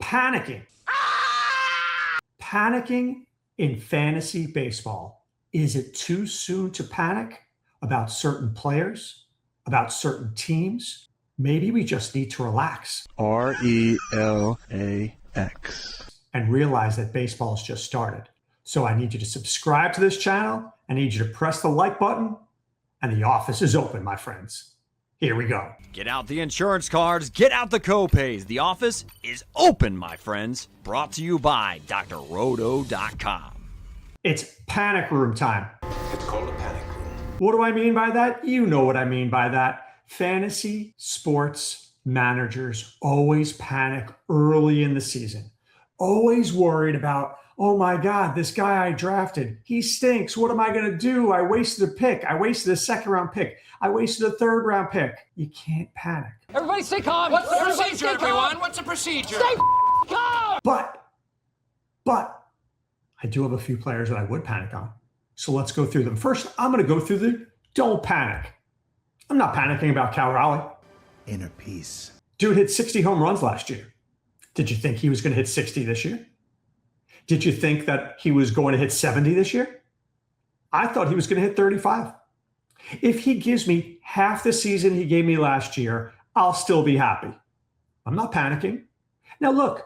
panicking. Panicking in fantasy baseball. Is it too soon to panic about certain players, about certain teams? Maybe we just need to relax. RELAX. And realize that baseball has just started. So I need you to subscribe to this channel. I need you to press the like button. And the office is open, my friends. Here we go. Get out the insurance cards, get out the co-pays. The office is open, my friends. Brought to you by DrRoto.com. It's panic room time. It's called a panic room. What do I mean by that? You know what I mean by that. Fantasy sports managers always panic early in the season. Always worried about, oh my God, this guy I drafted, he stinks. What am I going to do? I wasted a pick. I wasted a second round pick. I wasted a third round pick. You can't panic. Everybody stay calm. What's the procedure, everyone? What's the procedure? Stay calm. But I do have a few players that I would panic on. So let's go through them. First, I'm going to go through the don't panic. I'm not panicking about Cal Raleigh. Inner peace. Dude hit 60 home runs last year. Did you think he was going to hit 60 this year? Did you think that he was going to hit 70 this year? I thought he was going to hit 35. If he gives me half the season he gave me last year, I'll still be happy. I'm not panicking. Now look,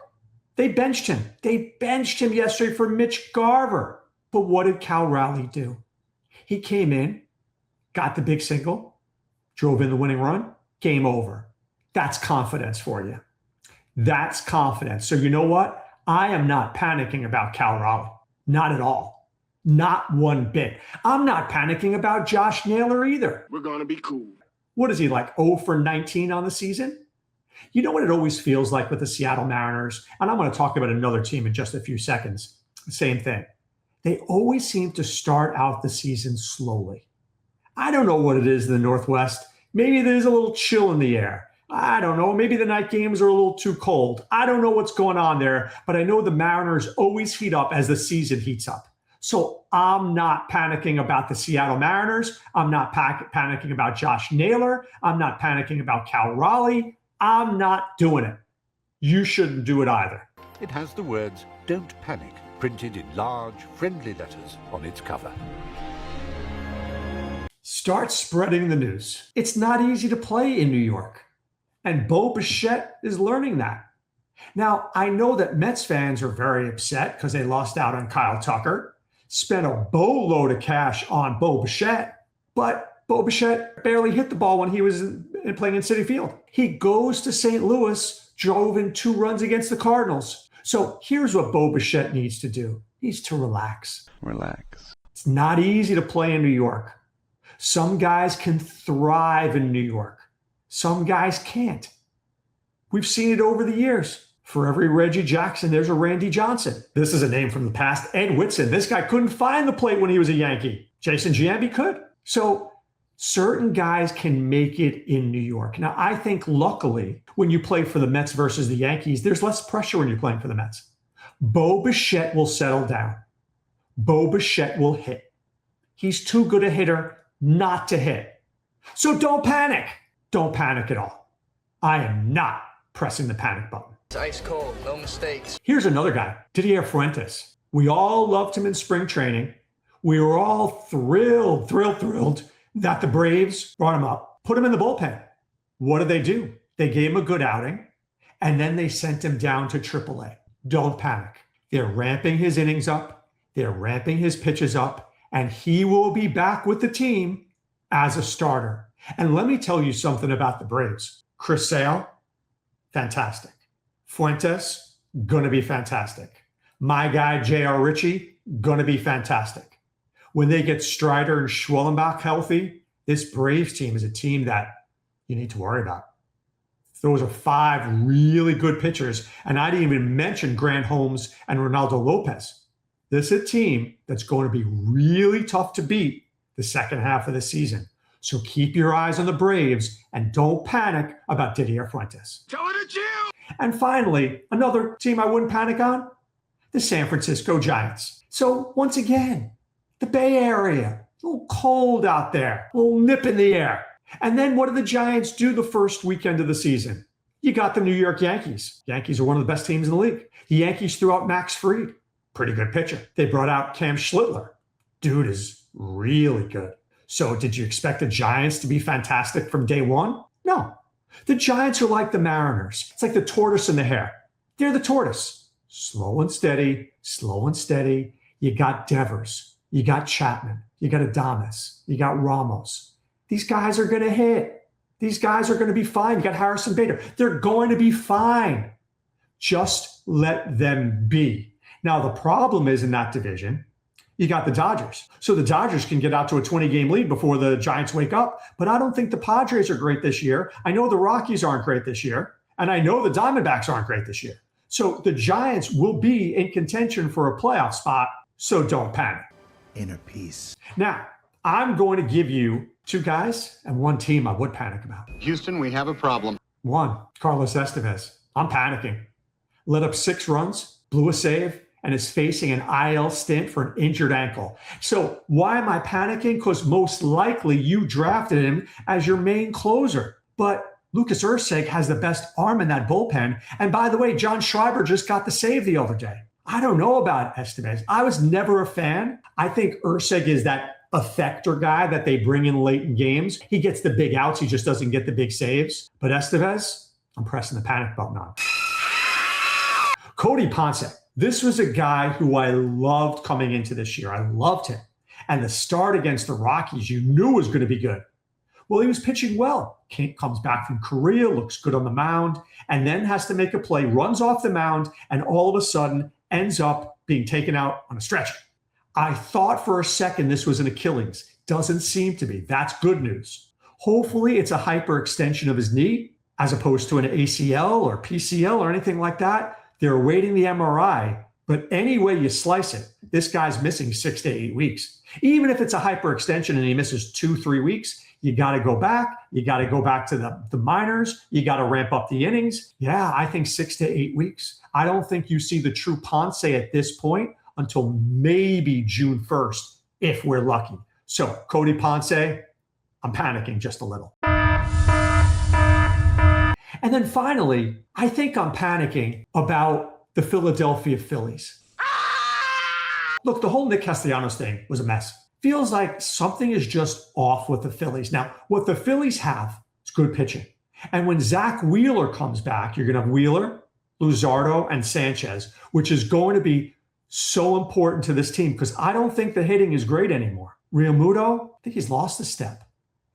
they benched him. They benched him yesterday for Mitch Garver. But what did Cal Raleigh do? He came in, got the big single, drove in the winning run, game over. That's confidence for you. That's confidence. So you know what? I am not panicking about Cal Raleigh. Not at all. Not one bit. I'm not panicking about Josh Naylor either. We're going to be cool. What is he, like 0 for 19 on the season? You know what it always feels like with the Seattle Mariners? And I'm going to talk about another team in just a few seconds. Same thing. They always seem to start out the season slowly. I don't know what it is in the Northwest. Maybe there's a little chill in the air. I don't know. Maybe the night games are a little too cold. I don't know what's going on there, but I know the Mariners always heat up as the season heats up. So I'm not panicking about the Seattle Mariners. I'm not panicking about Josh Naylor. I'm not panicking about Cal Raleigh. I'm not doing it. You shouldn't do it either. It has the words, "Don't Panic," printed in large, friendly letters on its cover. Start spreading the news. It's not easy to play in New York. And Bo Bichette is learning that. Now, I know that Mets fans are very upset because they lost out on Kyle Tucker, spent a boatload of cash on Bo Bichette, but Bo Bichette barely hit the ball when he was playing in Citi Field. He goes to St. Louis, drove in 2 runs against the Cardinals. So here's what Bo Bichette needs to do. He needs to relax. Relax. It's not easy to play in New York. Some guys can thrive in New York. Some guys can't. We've seen it over the years. For every Reggie Jackson, there's a Randy Johnson. This is a name from the past. Ed Whitson. This guy couldn't find the plate when he was a Yankee. Jason Giambi could. So certain guys can make it in New York. Now, I think luckily, when you play for the Mets versus the Yankees, there's less pressure when you're playing for the Mets. Bo Bichette will settle down. Bo Bichette will hit. He's too good a hitter not to hit. So don't panic. Don't panic at all. I am not pressing the panic button. It's ice cold, no mistakes. Here's another guy, Didier Fuentes. We all loved him in spring training. We were all thrilled that the Braves brought him up, put him in the bullpen. What did they do? They gave him a good outing, and then they sent him down to AAA. Don't panic. They're ramping his innings up. They're ramping his pitches up, and he will be back with the team as a starter. And let me tell you something about the Braves. Chris Sale, fantastic. Fuentes, going to be fantastic. My guy, J.R. Ritchie, going to be fantastic. When they get Strider and Schwellenbach healthy, this Braves team is a team that you need to worry about. Those are 5 really good pitchers. And I didn't even mention Grant Holmes and Ronaldo Lopez. This is a team that's going to be really tough to beat the second half of the season. So keep your eyes on the Braves and don't panic about Didier Fuentes. Tell it to Jim! And finally, another team I wouldn't panic on, the San Francisco Giants. So once again, the Bay Area, a little cold out there, a little nip in the air. And then what do the Giants do the first weekend of the season? You got the New York Yankees. Yankees are one of the best teams in the league. The Yankees threw out Max Fried. Pretty good pitcher. They brought out Cam Schlittler. Dude is really good. So did you expect the Giants to be fantastic from day one? No. The Giants are like the Mariners. It's like the tortoise and the hare. They're the tortoise. Slow and steady, slow and steady. You got Devers. You got Chapman. You got Adames. You got Ramos. These guys are going to hit. These guys are going to be fine. You got Harrison Bader. They're going to be fine. Just let them be. Now, the problem is in that division, you got the Dodgers. So the Dodgers can get out to a 20-game lead before the Giants wake up. But I don't think the Padres are great this year. I know the Rockies aren't great this year. And I know the Diamondbacks aren't great this year. So the Giants will be in contention for a playoff spot. So don't panic. Inner peace. Now, I'm going to give you two guys and one team I would panic about. Houston, we have a problem. One, Carlos Estevez. I'm panicking. Let up 6 runs, blew a save, and is facing an IL stint for an injured ankle. So why am I panicking? Because most likely you drafted him as your main closer. But Lucas Ursig has the best arm in that bullpen. And by the way, John Schreiber just got the save the other day. I don't know about Estevez. I was never a fan. I think Ursig is that effector guy that they bring in late in games. He gets the big outs. He just doesn't get the big saves. But Estevez, I'm pressing the panic button on. Cody Ponce. This was a guy who I loved coming into this year. I loved him. And the start against the Rockies, you knew was going to be good. Well, he was pitching well. Comes back from Korea, looks good on the mound, and then has to make a play, runs off the mound, and all of a sudden ends up being taken out on a stretcher. I thought for a second this was an Achilles. Doesn't seem to be. That's good news. Hopefully it's a hyperextension of his knee as opposed to an ACL or PCL or anything like that. They're awaiting the MRI, but any way you slice it, this guy's missing 6 to 8 weeks. Even if it's a hyperextension and he misses 2-3 weeks, you got to go back. You got to go back to the minors. You got to ramp up the innings. Yeah, I think 6 to 8 weeks. I don't think you see the true Ponce at this point until maybe June 1st, if we're lucky. So Cody Ponce, I'm panicking just a little. And then finally, I think I'm panicking about the Philadelphia Phillies. Look, the whole Nick Castellanos thing was a mess. Feels like something is just off with the Phillies. Now, what the Phillies have is good pitching. And when Zach Wheeler comes back, you're going to have Wheeler, Luzardo, and Sanchez, which is going to be so important to this team because I don't think the hitting is great anymore. Real Muto, I think he's lost a step.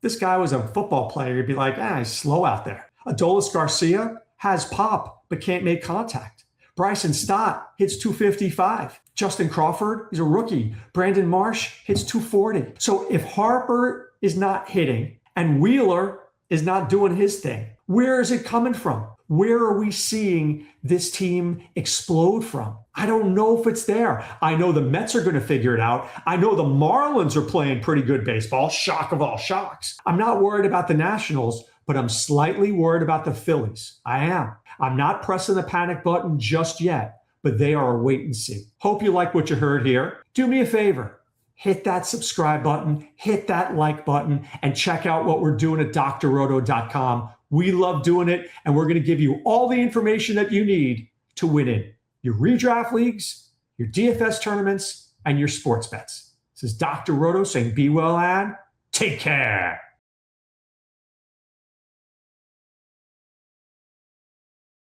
This guy was a football player. You'd be like, he's slow out there. Adolis Garcia has pop, but can't make contact. Bryson Stott hits 255. Justin Crawford, he's a rookie. Brandon Marsh hits 240. So if Harper is not hitting and Wheeler is not doing his thing, where is it coming from? Where are we seeing this team explode from? I don't know if it's there. I know the Mets are going to figure it out. I know the Marlins are playing pretty good baseball. Shock of all shocks. I'm not worried about the Nationals, but I'm slightly worried about the Phillies. I am. I'm not pressing the panic button just yet, but they are a wait and see. Hope you like what you heard here. Do me a favor. Hit that subscribe button, hit that like button, and check out what we're doing at drroto.com. We love doing it, and we're going to give you all the information that you need to win in your redraft leagues, your DFS tournaments, and your sports bets. This is Dr. Roto saying be well and take care.